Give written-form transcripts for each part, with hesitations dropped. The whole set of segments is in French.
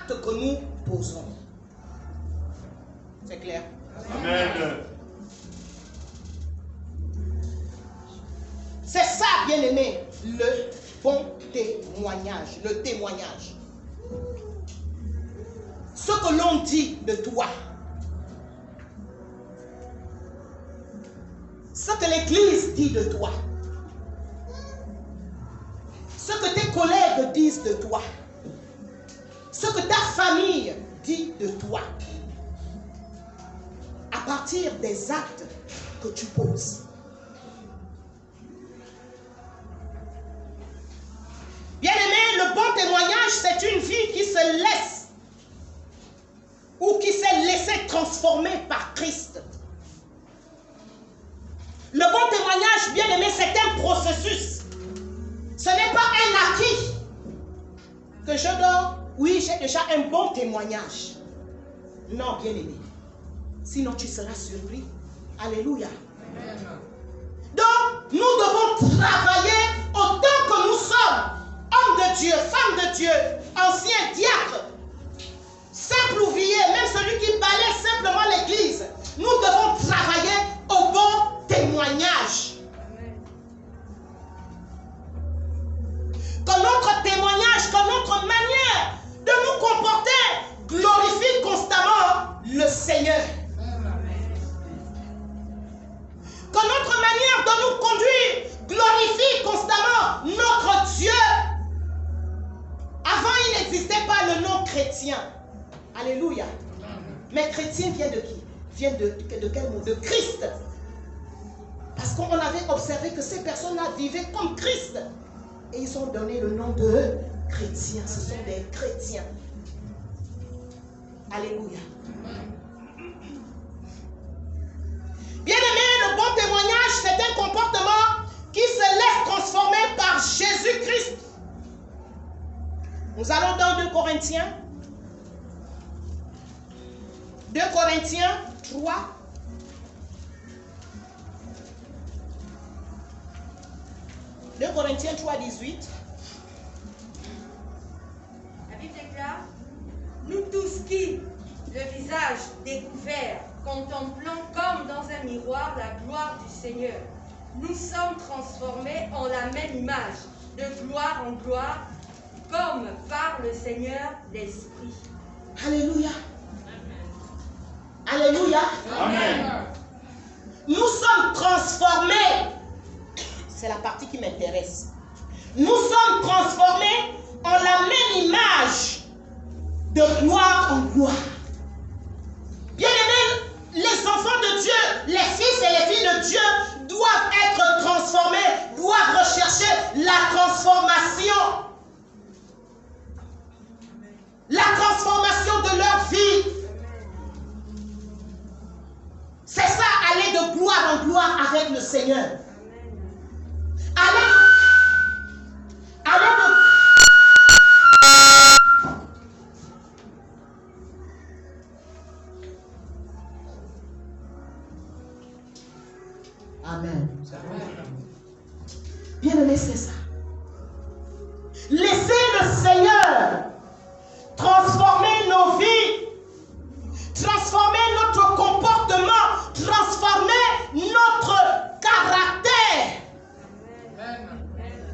actes que nous posons. C'est clair? Amen. C'est ça, bien-aimé, le bon témoignage, le témoignage. Ce que l'on dit de toi. Ce que l'Église dit de toi. Ce que tes collègues disent de toi. Ce que ta famille dit de toi. À partir des actes que tu poses. Bien-aimé, le bon témoignage, c'est une vie qui se laisse ou qui s'est laissée transformer par Christ. Le bon témoignage, bien-aimé, c'est un processus. Ce n'est pas un acquis que je donne. Oui, j'ai déjà un bon témoignage. Non, bien-aimé. Sinon, tu seras surpris. Alléluia. Amen. Donc, nous devons travailler autant que nous sommes. Hommes de Dieu, femmes de Dieu, anciens diacres, simples ouvriers, même celui qui balaie simplement l'église. Nous devons travailler au bon témoignage. Que notre témoignage, que notre manière de nous comporter glorifie constamment le Seigneur. Que notre manière de nous conduire glorifie constamment notre Dieu. Avant, il n'existait pas le nom chrétien. Alléluia. Mais chrétien vient de qui? Vient de quel mot? De Christ. Parce qu'on avait observé que ces personnes-là vivaient comme Christ. Et ils ont donné le nom de chrétiens. Ce sont des chrétiens. Alléluia. Bien-aimé, le bon témoignage, c'est un comportement qui se laisse transformer par Jésus-Christ. Nous allons dans 2 Corinthiens. 2 Corinthiens 3. Corinthiens 3, 18. La Bible déclare: nous tous qui, le visage découvert, contemplons comme dans un miroir la gloire du Seigneur, nous sommes transformés en la même image, de gloire en gloire, comme par le Seigneur l'Esprit. Alléluia. Alléluia. Amen. Nous sommes transformés. C'est la partie qui m'intéresse. Nous sommes transformés en la même image, de gloire en gloire. Bien-aimés, les enfants de Dieu, les fils et les filles de Dieu doivent être transformés, doivent rechercher la transformation. La transformation de leur vie. C'est ça, aller de gloire en gloire avec le Seigneur. Aller de... Amen. Bien-aimé, c'est ça. Laissez le Seigneur transformer nos vies, transformer notre comportement, transformer notre caractère,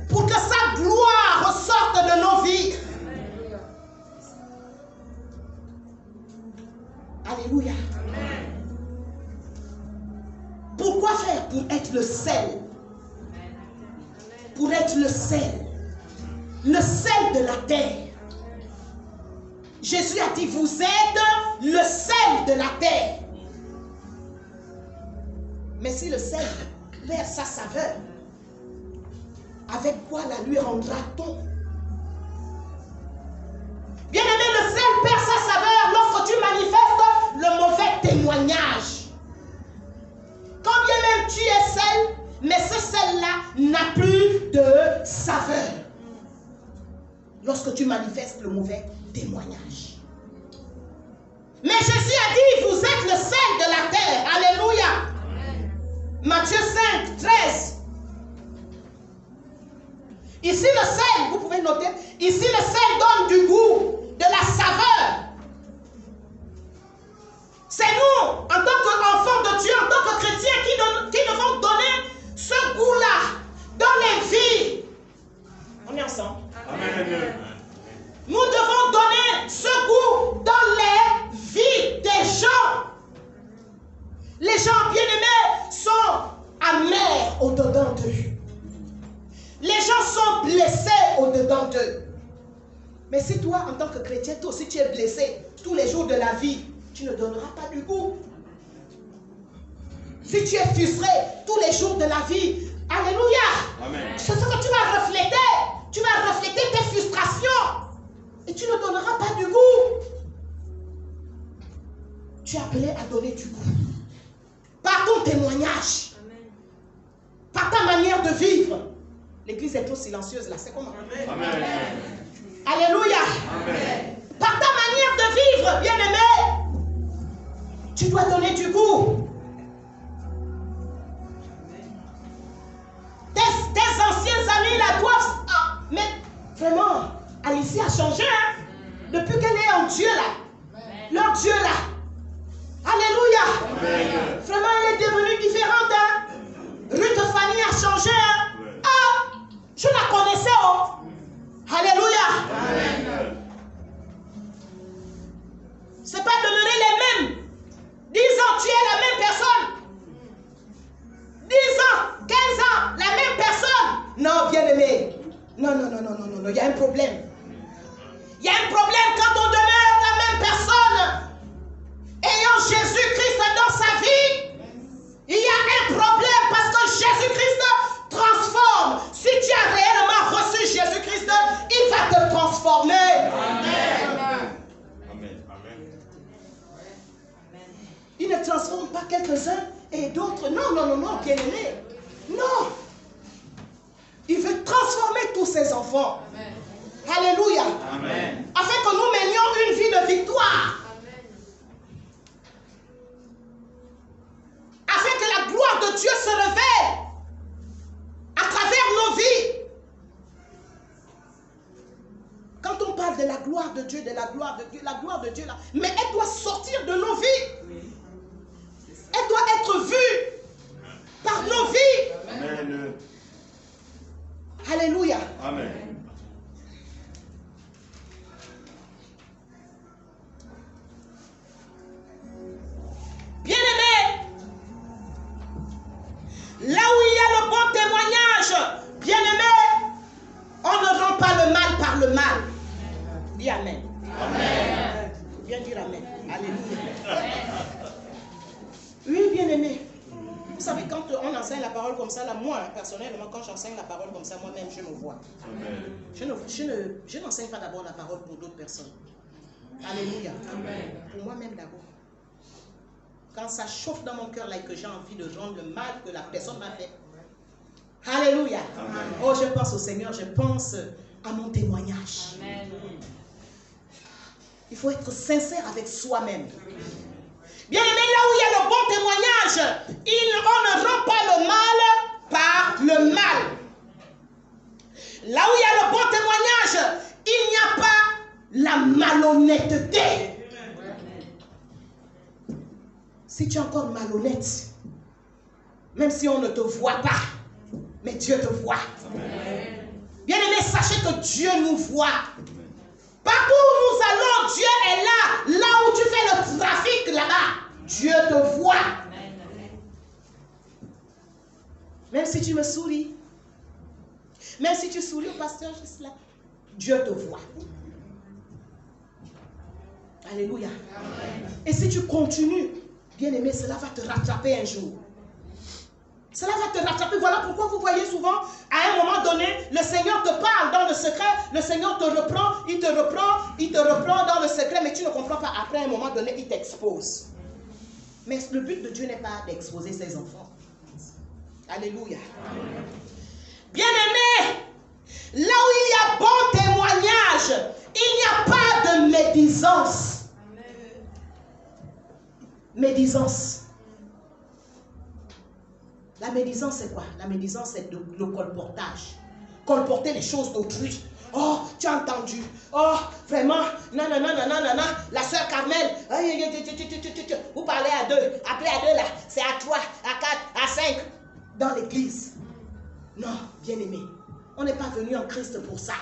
pour que sa gloire ressorte de nos vies. Alléluia. Pourquoi faire? Pour être le sel. Pour être le sel. Le sel de la terre. Jésus a dit, vous êtes le sel de la terre. Mais si le sel perd sa saveur, avec quoi la lui rendra-t-on? Bien-aimé, le sel perd sa saveur lorsque tu manifestes le mauvais témoignage. Quand bien même tu es sel, mais ce sel-là n'a plus de saveur. Lorsque tu manifestes le mauvais témoignage. Mais Jésus a dit, vous êtes le sel de la terre. Alléluia. Amen. Matthieu 5, 13. Ici le sel, vous pouvez noter, ici le sel donne du goût, de la saveur. chrétien, toi aussi tu es blessé tous les jours de la vie, tu ne donneras pas du goût. Si tu es frustré tous les jours de la vie, alléluia, c'est ce que tu vas refléter tes frustrations et tu ne donneras pas du goût. Tu es appelé à donner du goût par ton témoignage, par ta manière de vivre. L'église est trop silencieuse là, c'est comment? Amen. Alléluia. Amen. Par ta manière de vivre, bien-aimé, tu dois donner du goût. Tes anciens amis là doivent... mais vraiment, Alicia a changé. Hein? Depuis qu'elle est en Dieu là. Leur Dieu là. Alléluia. Amen. Vraiment, elle est devenue différente. Hein? Ruth Fanny a changé. Hein? Ah, je la connaissais. Oh. Alléluia. Amen. C'est pas demeurer les mêmes. 10 ans, tu es la même personne. 10 ans, 15 ans, la même personne. Non, bien-aimé. Non, il y a un problème. Il y a un problème quand on demeure la même personne. Ayant Jésus-Christ dans sa vie, il y a un problème parce que Jésus-Christ transforme. Si tu as réellement reçu Jésus-Christ, il va te transformer. Amen. Il ne transforme pas quelques-uns et d'autres. Non, bien-aimé. Non. Il veut transformer tous ses enfants. Amen. Alléluia. Amen. Afin que nous menions une vie de victoire. Afin que la gloire de Dieu se révèle à travers nos vies. Quand on parle de la gloire de Dieu, la gloire de Dieu là, mais elle doit sortir de nos vies. Elle doit être vue par nos vies. Amen. Alléluia. Amen. Bien-aimé, là où il y a le bon témoignage, bien-aimé, on ne rend pas le mal par le mal. Dis Amen. Amen. Il faut bien dire Amen. Alléluia. Oui, bien-aimé. Vous savez, quand on enseigne la parole comme ça, là, moi, personnellement, quand j'enseigne la parole comme ça, moi-même, je me vois. Amen. Je n'enseigne pas d'abord la parole pour d'autres personnes. Alléluia. Amen. Pour moi-même d'abord. Quand ça chauffe dans mon cœur là et que j'ai envie de rendre le mal que la personne m'a fait. Alléluia. Amen. Oh, je pense au Seigneur, je pense à mon témoignage. Amen. Il faut être sincère avec soi-même. Bien aimé, là où il y a le bon témoignage, on ne rend pas le mal par le mal. Là où il y a le bon témoignage, il n'y a pas la malhonnêteté. Si tu es encore malhonnête, même si on ne te voit pas, mais Dieu te voit. Amen. Bien aimé, sachez que Dieu nous voit. Partout où nous allons, Dieu est là. Là où tu fais le trafic là-bas, Dieu te voit. Amen. Même si tu me souris, même si tu souris au pasteur juste là, Dieu te voit. Alléluia. Amen. Et si tu continues, bien aimé, cela va te rattraper un jour. Cela va te rattraper. Voilà pourquoi vous voyez souvent, à un moment donné, le Seigneur te parle dans le secret, le Seigneur te reprend, il te reprend dans le secret, mais tu ne comprends pas. Après un moment donné, il t'expose. Mais le but de Dieu n'est pas d'exposer ses enfants. Alléluia. Amen. Bien-aimé, là où il y a bon témoignage, il n'y a pas de médisance. Amen. Médisance. La médisance, c'est quoi? La médisance, c'est le colportage. Colporter les choses d'autrui. Oh, tu as entendu. Oh, vraiment. Non. La sœur Carmel. Vous parlez à deux. Appelez à deux là. C'est à 3, à 4, à 5. Dans l'église. Non, bien-aimé. On n'est pas venu en Christ pour ça.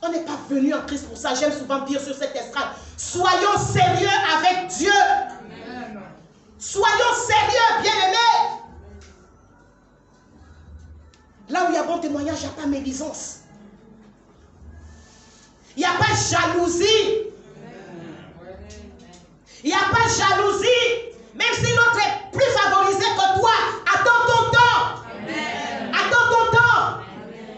On n'est pas venu en Christ pour ça. J'aime souvent dire sur cette estrade. Soyons sérieux avec Dieu. Amen. Soyons sérieux, bien-aimés. Là où il y a bon témoignage, il n'y a pas médisance. Il n'y a pas de jalousie. Il n'y a pas de jalousie. Même si l'autre est plus favorisé que toi, attends ton temps. Attends ton temps.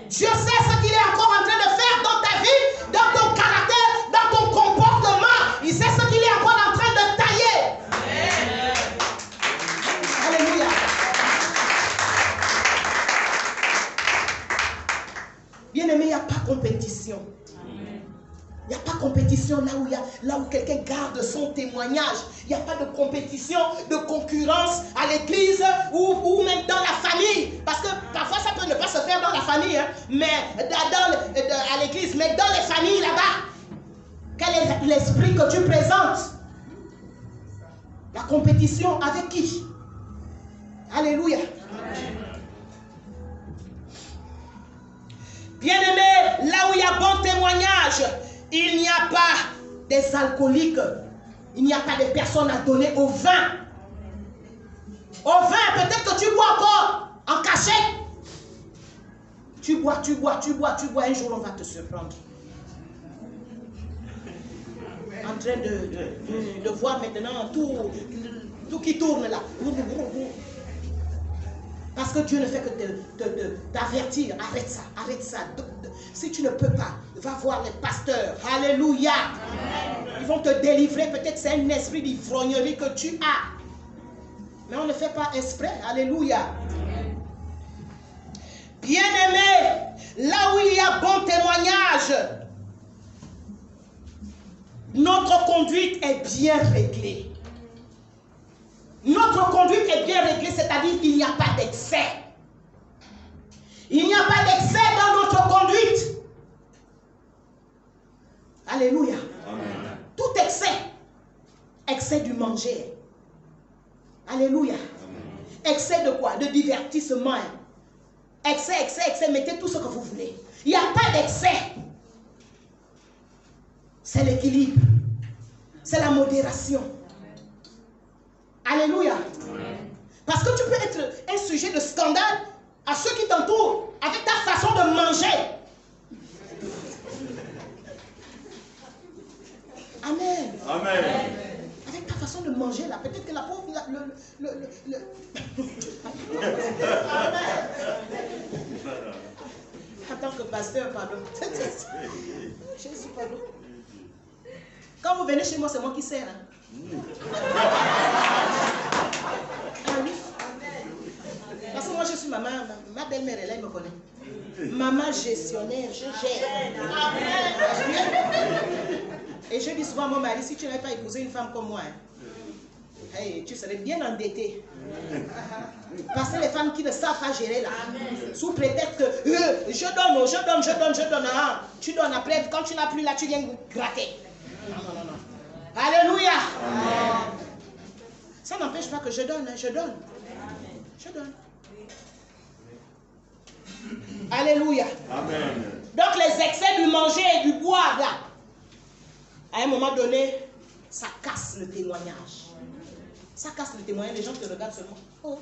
Dieu sait ce qu'il est encore en train de faire dans ta vie, dans ton caractère, dans ton comportement. Il sait ce qu'il est encore en train de tailler. Alléluia. Bien-aimé, il n'y a pas compétition. Il n'y a pas compétition là où quelqu'un garde son témoignage. Il n'y a pas de compétition, de concurrence à l'église ou même dans la famille. Parce que parfois ça peut ne pas se faire dans la famille, hein, mais à l'église, mais dans les familles là-bas. Quel est l'esprit que tu présentes? La compétition avec qui? Alléluia. Bien-aimé, là où il y a bon témoignage, il n'y a pas des alcooliques. Il n'y a pas de personnes à donner au vin. Au vin, peut-être que tu bois encore en cachette. Tu bois. Un jour, on va te surprendre. En train de voir maintenant tout qui tourne là. Parce que Dieu ne fait que t'avertir. Arrête ça. Si tu ne peux pas, va voir les pasteurs. Alléluia. Ils vont te délivrer. Peut-être c'est un esprit d'ivrognerie que tu as. Mais on ne fait pas exprès. Alléluia. Bien-aimé, là où il y a bon témoignage, notre conduite est bien réglée. Notre conduite est bien réglée, c'est-à-dire qu'il n'y a pas d'excès. Il n'y a pas d'excès dans notre conduite. Alléluia. Amen. Tout excès du manger. Alléluia. Amen. Excès de quoi? De divertissement. Excès, mettez tout ce que vous voulez. Il n'y a pas d'excès. C'est l'équilibre. C'est la modération. Alléluia. Amen. Parce que tu peux être un sujet de scandale à ceux qui t'entourent avec ta façon de manger. Amen. Amen. Avec ta façon de manger là, peut-être que la pauvre, en tant que pasteur, pardon. Jésus, pardon. Quand vous venez chez moi, c'est moi qui sers. Hein? Ah oui. Parce que moi, je suis maman. Ma belle-mère, elle me connaît. Maman gestionnaire, je gère. Et je dis souvent à mon mari, si tu n'avais pas épousé une femme comme moi, hein, hey, tu serais bien endetté. Parce que les femmes qui ne savent pas gérer là, sous prétexte que je donne. Hein. Tu donnes après, quand tu n'as plus là, tu viens gratter. Non. Alléluia. Amen. Ça n'empêche pas que je donne, hein, je donne. Alléluia. Amen. Donc les excès du manger et du boire là, à un moment donné, ça casse le témoignage. Ça casse le témoignage, les gens te regardent seulement. Oh.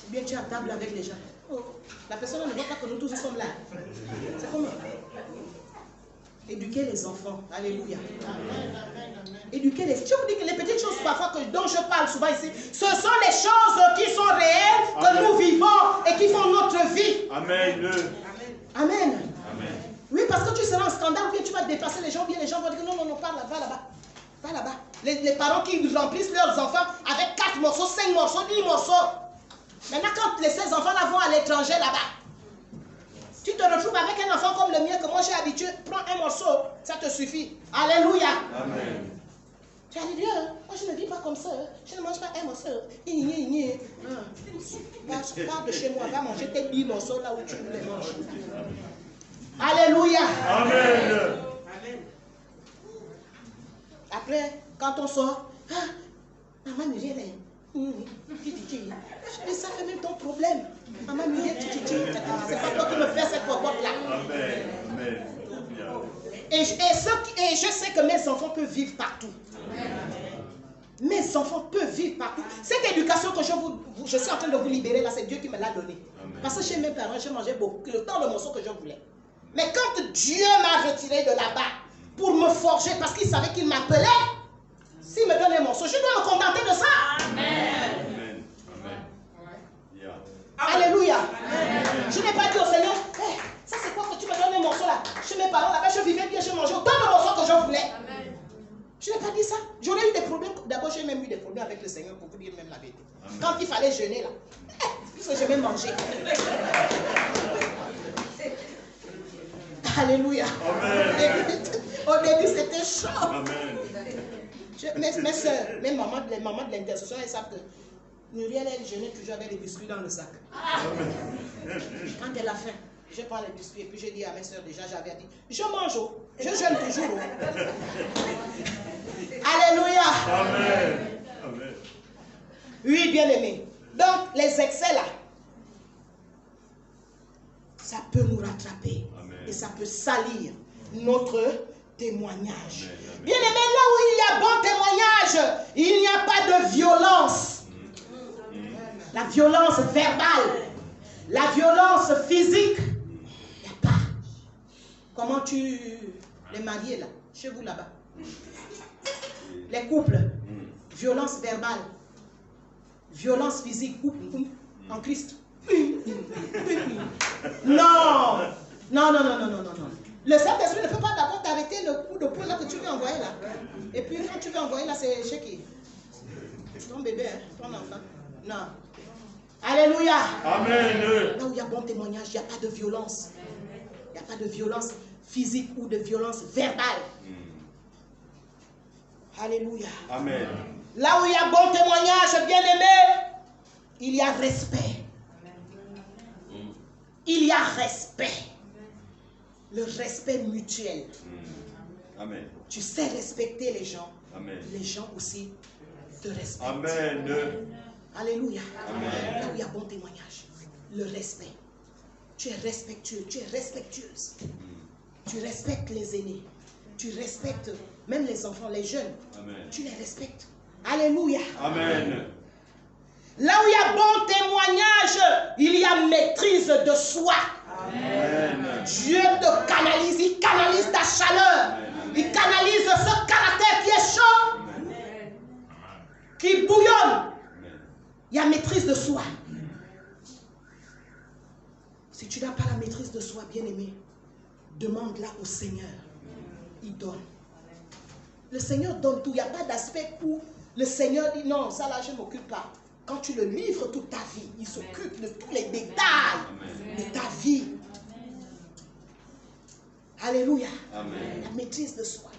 Bien, tu es à table avec les gens. Oh. La personne ne voit pas que nous tous sommes là. C'est comment? Éduquer les enfants. Alléluia. Éduquer les... Je vous dis que les petites choses parfois dont je parle souvent ici, ce sont les choses qui sont réelles, que nous vivons et qui font notre vie. Amen. Amen. Oui, parce que tu seras en scandale, ou bien tu vas dépasser les gens, ou bien les gens vont dire non, va là-bas. Les parents qui remplissent leurs enfants avec 4 morceaux, 5 morceaux, 10 morceaux. Maintenant, quand ces enfants-là vont à l'étranger là-bas, tu te retrouves avec un enfant comme le mien que moi j'ai habitué, prends un morceau, ça te suffit. Alléluia. Amen. Tu as dit, moi je ne vis pas comme ça, je ne mange pas un morceau. Pars de chez moi, va manger tes 10 morceaux là où tu les manges. Alléluia. Amen. Après, quand on sort, maman Muriel, ça fait même ton problème. Maman Muriel, c'est pas toi qui me fais cette cocotte-là. Amen. Et je sais que mes enfants peuvent vivre partout. Mes enfants peuvent vivre partout. Cette éducation que je suis en train de vous libérer là, c'est Dieu qui me l'a donnée. Parce que chez mes parents, j'ai mangé beaucoup, le temps de morceaux que je voulais. Mais quand Dieu m'a retiré de là-bas pour me forger, parce qu'il savait qu'il m'appelait, s'il me donne un morceau, je dois me contenter de ça. Amen. Alléluia. Je n'ai pas dit au Seigneur, hey, ça c'est quoi que tu me donnes un morceau là? Chez mes parents là-bas, je vivais bien, je mangeais autant de morceaux que je voulais. Je n'ai pas dit ça. J'aurais eu des problèmes. D'abord, j'ai même eu des problèmes avec le Seigneur pour vous dire même la vérité. Quand il fallait jeûner là, puisque je vais manger. Alléluia. Au début, c'était chaud. Mes soeurs, mes mamans de l'intercession, elles savent que Muriel, elle jeûnait toujours avec les biscuits dans le sac. Quand elle a faim, je prends les biscuits et puis je dis à mes soeurs, déjà j'avais dit, je mange, je jeûne toujours. Alléluia. Amen. Oui, bien aimé. Donc, les excès là, ça peut nous rattraper. Amen. Et ça peut salir notre témoignage. Amen. Bien aimé, là où il y a bon témoignage, il n'y a pas de violence. La violence verbale, la violence physique, il n'y a pas. Comment les mariés là, chez vous là-bas, les couples, violence verbale, violence physique, en Christ. Non. Le Saint-Esprit ne peut pas d'abord t'arrêter le coup de poing là que tu veux envoyer là. Et puis quand tu veux envoyer là, c'est chez qui? Ton bébé, hein, ton enfant. Non. Alléluia. Amen. Là où il y a bon témoignage, il n'y a pas de violence. Il n'y a pas de violence physique ou de violence verbale. Alléluia. Amen. Là où il y a bon témoignage, bien aimé, il y a respect. Il y a respect. Le respect mutuel. Amen. Tu sais respecter les gens. Amen. Les gens aussi te respectent. Amen. Alléluia. Amen. Là où il y a bon témoignage, le respect. Tu es respectueux, tu es respectueuse. Tu respectes les aînés. Tu respectes même les enfants, les jeunes. Amen. Tu les respectes. Alléluia. Amen. Là où il y a bon témoignage, il y a maîtrise de soi. Amen. Dieu te canalise, il canalise ta chaleur. Amen. Il canalise ce caractère qui est chaud, amen, qui bouillonne. Il y a maîtrise de soi. Si tu n'as pas la maîtrise de soi, bien-aimé, demande-la au Seigneur. Il donne. Le Seigneur donne tout. Il n'y a pas d'aspect où le Seigneur dit non, ça là je ne m'occupe pas. Quand tu le livres toute ta vie, il s'occupe de tous les détails de ta vie. Alléluia. Amen. La maîtrise de soi.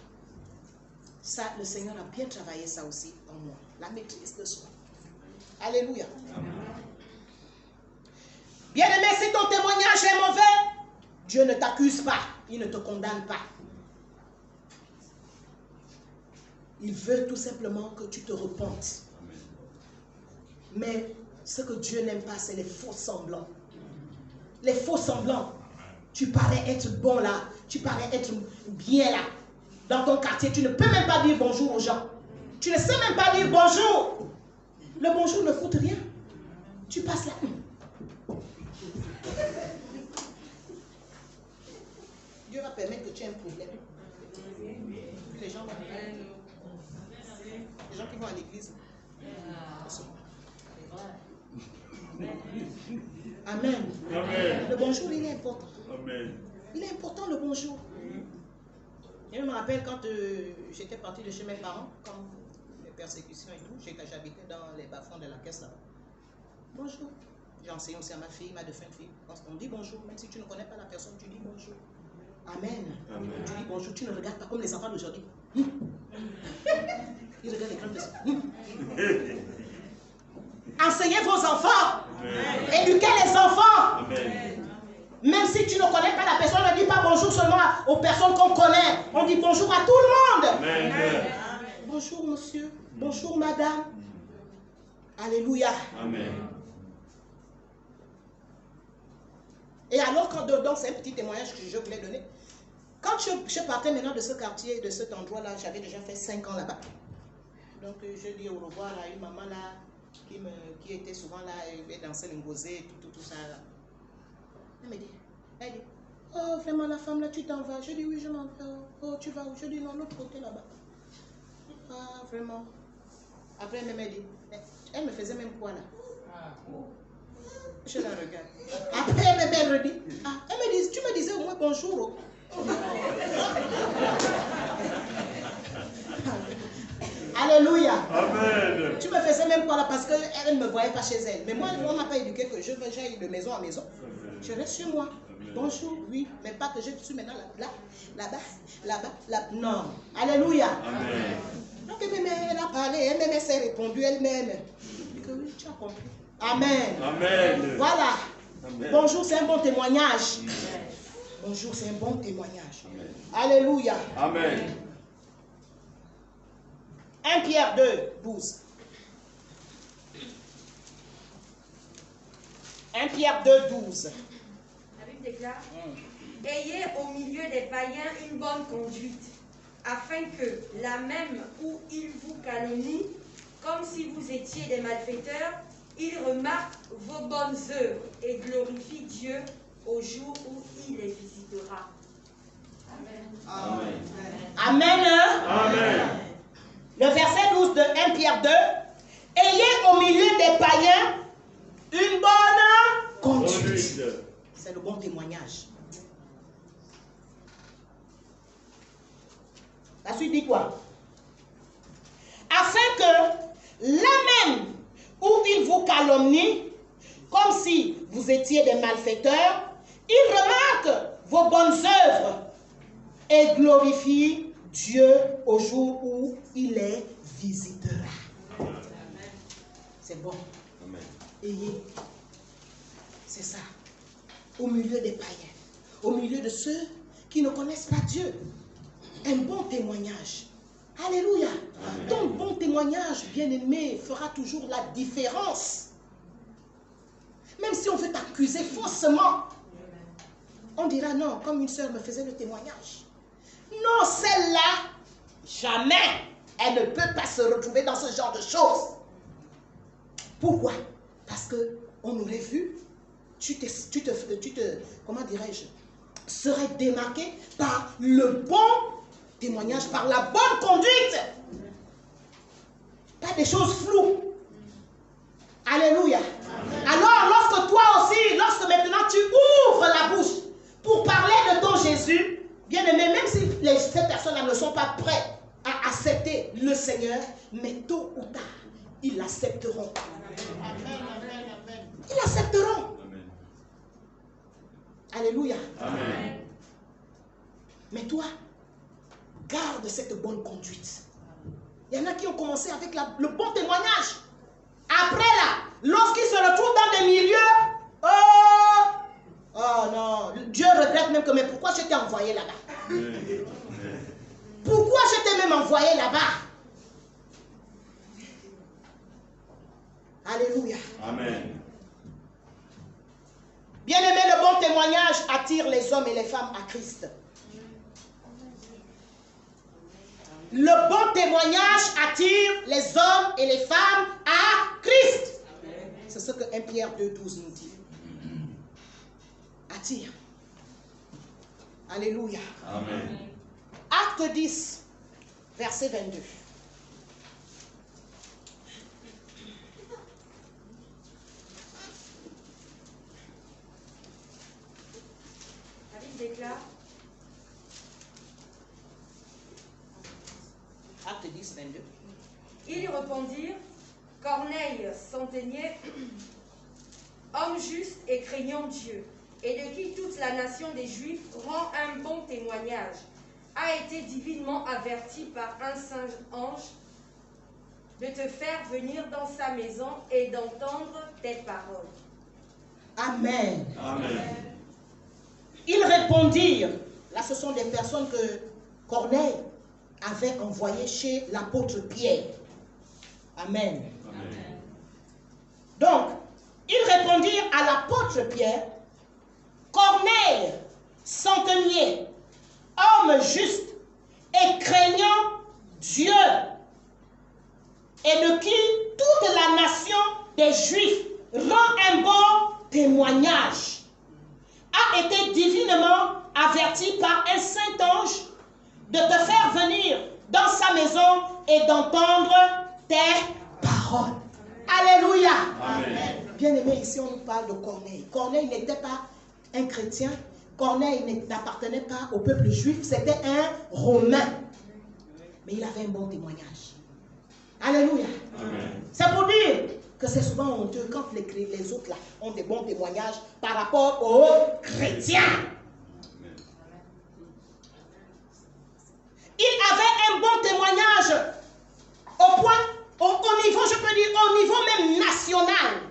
Ça, le Seigneur a bien travaillé ça aussi en moi. La maîtrise de soi. Alléluia. Amen. Bien-aimé, si ton témoignage est mauvais, Dieu ne t'accuse pas. Il ne te condamne pas. Il veut tout simplement que tu te repentes. Mais ce que Dieu n'aime pas, c'est les faux semblants. Les faux semblants. Tu parais être bon là. Tu parais être bien là. Dans ton quartier, tu ne peux même pas dire bonjour aux gens. Tu ne sais même pas dire bonjour. Le bonjour ne coûte rien. Tu passes là. Dieu va permettre que tu aies un problème. Les gens qui vont à l'église. Amen. Amen. Le bonjour, il est important. Amen. Il est important le bonjour. Je me rappelle quand j'étais partie de chez mes parents, quand les persécutions et tout, j'habitais dans les bas-fonds de la caisse là-bas. Bonjour. J'enseigne aussi à ma fille, ma défunte fille. Quand on dit bonjour, même si tu ne connais pas la personne, tu dis bonjour. Amen. Amen. Tu dis bonjour, tu ne regardes pas comme les enfants d'aujourd'hui. Ils regardent les grandes personnes. Enseignez vos enfants. Amen. Éduquez les enfants. Amen. Même si tu ne connais pas la personne, ne dis pas bonjour seulement aux personnes qu'on connaît. On dit bonjour à tout le monde. Amen. Amen. Bonjour monsieur. Bonjour madame. Alléluia. Amen. Et alors, donc c'est un petit témoignage que je voulais donner. Quand je partais maintenant de ce quartier, de cet endroit-là, j'avais déjà fait 5 ans là-bas. Donc je dis au revoir à une maman là, qui était souvent là, elle dansait le ngosé, tout ça là. Elle me dit, Oh, vraiment, la femme là, tu t'en vas. Je dis, oui, je m'en vais. Oh, tu vas où? Je dis, non, l'autre côté là-bas. Ah, vraiment. Après, elle m'a dit, elle me faisait même quoi là? Je la regarde. Après, elle me redit, ah, elle me dit, tu me disais au moins bonjour. Alléluia. Amen. Tu me faisais même quoi là parce qu'elle ne me voyait pas chez elle. Mais moi, on m'a pas éduqué que j'aille de maison en maison. Je reste chez moi. Bonjour, oui, mais pas que je suis maintenant là-bas. Non. Alléluia. Amen. Donc, elle a parlé, elle s'est répondue elle-même. Oui, tu as compris. Amen. Amen. Voilà. Amen. Bonjour, c'est un bon témoignage. Bonjour, c'est un bon témoignage. Amen. Alléluia. Amen. 1 Pierre 2, 12. 1 Pierre 2, 12. La Bible déclare, ayez au milieu des païens une bonne conduite, afin que, là même où ils vous calomnient, comme si vous étiez des malfaiteurs, ils remarquent vos bonnes œuvres et glorifient Dieu au jour où il les visitera. Amen. Amen. Amen. Le verset 12 de 1 Pierre 2. Ayez au milieu des païens une bonne conduite. C'est le bon témoignage. La suite dit quoi? Afin que là même où ils vous calomnient, comme si vous étiez des malfaiteurs, ils remarquent vos bonnes œuvres et glorifient Dieu au jour où il les visitera. C'est bon. Amen. Ayez, c'est ça, au milieu des païens, au milieu de ceux qui ne connaissent pas Dieu. Un bon témoignage. Alléluia. Ton bon témoignage, bien-aimé, fera toujours la différence. Même si on veut t'accuser faussement, on dira non, comme une sœur me faisait le témoignage. Non, celle-là, jamais, elle ne peut pas se retrouver dans ce genre de choses. Pourquoi? Parce qu'on aurait vu, comment dirais-je, serais démarqué par le bon témoignage, par la bonne conduite. Pas des choses floues. Alléluia. Alors, lorsque toi aussi, lorsque maintenant tu ouvres la bouche pour parler de ton Jésus, bien aimé, même si ces personnes-là ne sont pas prêtes à accepter le Seigneur, mais tôt ou tard, ils l'accepteront. Ils l'accepteront. Alléluia. Amen. Mais toi, garde cette bonne conduite. Il y en a qui ont commencé avec le bon témoignage. Après là, lorsqu'ils se retrouvent dans des milieux, oh non, Dieu regrette même que, mais pourquoi je t'ai envoyé là-bas? Pourquoi je t'ai même envoyé là-bas? Alléluia. Amen. Bien-aimé, le bon témoignage attire les hommes et les femmes à Christ. Le bon témoignage attire les hommes et les femmes à Christ. C'est ce que 1 Pierre 2, 12 nous dit. Attire. Alléluia. Amen. Acte 10, verset 22. La Bible déclare, Acte 10, 22. ils répondirent, Corneille, centenier, homme juste et craignant Dieu, et de qui toute la nation des Juifs rend un bon témoignage, a été divinement averti par un saint ange de te faire venir dans sa maison et d'entendre tes paroles. Amen. Amen. Ils répondirent. Là, ce sont des personnes que Corneille avait envoyées chez l'apôtre Pierre. Amen. Amen. Donc, ils répondirent à l'apôtre Pierre, Corneille, centenier, homme juste et craignant Dieu, et de qui toute la nation des Juifs rend un bon témoignage, a as été divinement averti par un saint ange de te faire venir dans sa maison et d'entendre tes paroles. Alléluia. Bien-aimé, ici on nous parle de Corneille. Corneille n'était pas un chrétien. Corneille n'appartenait pas au peuple juif. C'était un Romain. Mais il avait un bon témoignage. Alléluia. C'est pour dire que c'est souvent honteux quand les autres là ont des bons témoignages par rapport aux chrétiens. Il avait un bon témoignage au point, au niveau, je peux dire, au niveau même national.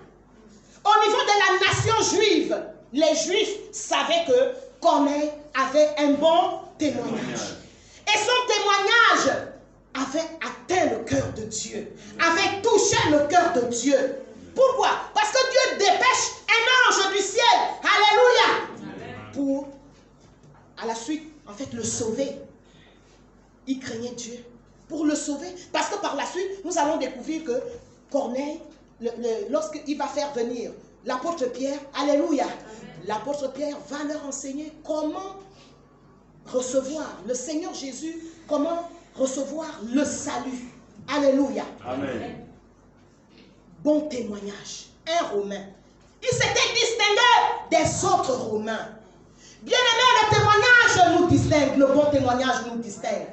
Au niveau de la nation juive, les Juifs savaient que Corneille avait un bon témoignage. Et son témoignage avait atteint le cœur de Dieu, avait touché le cœur de Dieu. Pourquoi? Parce que Dieu dépêche un ange du ciel, alléluia, pour, à la suite, en fait, le sauver. Il craignait Dieu pour le sauver. Parce que par la suite, nous allons découvrir que Corneille, lorsqu'il va faire venir l'apôtre Pierre, alléluia, l'apôtre Pierre va leur enseigner comment recevoir le Seigneur Jésus, comment recevoir le salut. Alléluia. Amen. Bon témoignage. Un Romain. Il s'était distingué des autres Romains. Bien-aimé, le témoignage nous distingue. Le bon témoignage nous distingue.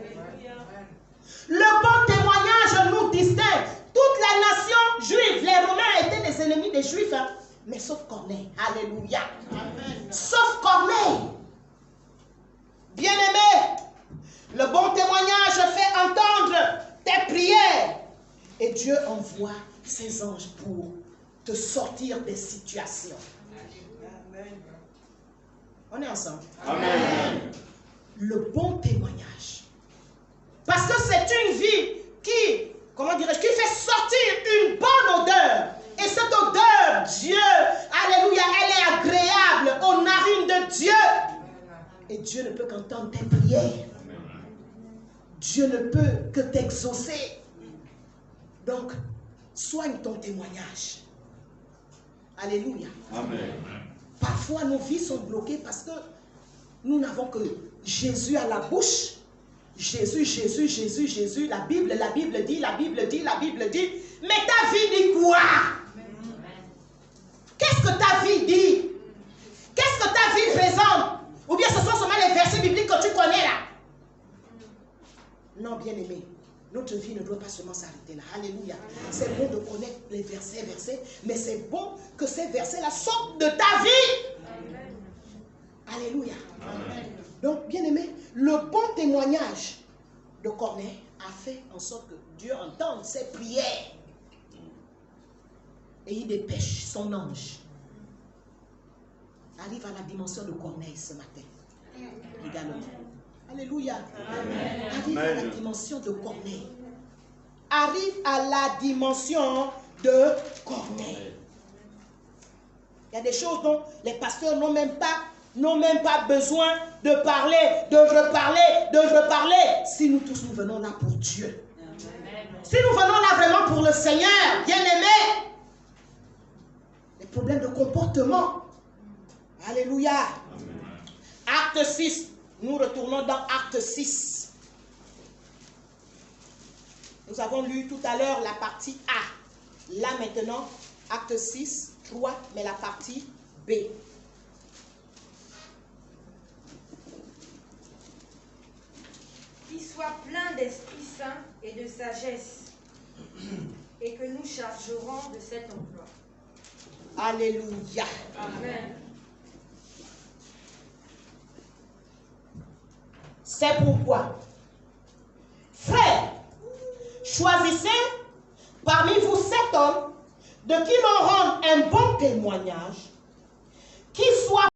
Le bon témoignage nous distingue. Toute la nation juive, les Romains étaient les ennemis des Juifs, hein? Mais sauf Corneille. Alléluia. Amen. Sauf Corneille. Bien-aimé, le bon témoignage fait entendre tes prières. Et Dieu envoie ses anges pour te sortir des situations. Amen. On est ensemble. Amen. Le bon témoignage. Parce que c'est une vie qui, comment dirais-je, qui fait sortir une bonne odeur. Et cette odeur, Dieu, alléluia, elle est agréable aux narines de Dieu. Et Dieu ne peut qu'entendre tes prières. Dieu ne peut que t'exaucer. Donc, soigne ton témoignage. Alléluia. Amen. Parfois, nos vies sont bloquées parce que nous n'avons que Jésus à la bouche. Jésus, Jésus, Jésus, Jésus. La Bible dit, la Bible dit, la Bible dit. Mais ta vie dit quoi? Qu'est-ce que ta vie dit? Qu'est-ce que ta vie présente? Ou bien ce sont seulement les versets bibliques que tu connais là? Non, bien-aimé. Notre vie ne doit pas seulement s'arrêter là. Alléluia. C'est bon de connaître les versets, mais c'est bon que ces versets-là sortent de ta vie. Alléluia. Amen. Donc, bien-aimé, le bon témoignage de Corneille a fait en sorte que Dieu entende ses prières. Et il dépêche son ange. Arrive à la dimension de Corneille ce matin. Également. Alléluia. Amen. Arrive à la dimension de Corneille. Arrive à la dimension de Corneille. Il y a des choses dont les pasteurs n'ont même pas besoin de parler, de reparler. Si nous tous nous venons là pour Dieu. Si nous venons là vraiment pour le Seigneur, bien-aimé. Les problèmes de comportement. Alléluia. Acte 6. Nous retournons dans Acte 6. Nous avons lu tout à l'heure la partie A. Là maintenant, Acte 6, 3, mais la partie B. Qui soit plein d'Esprit Saint et de sagesse, et que nous chargerons de cet emploi. Alléluia. Amen. C'est pourquoi, frères, choisissez parmi vous 7 hommes de qui l'on rende un bon témoignage,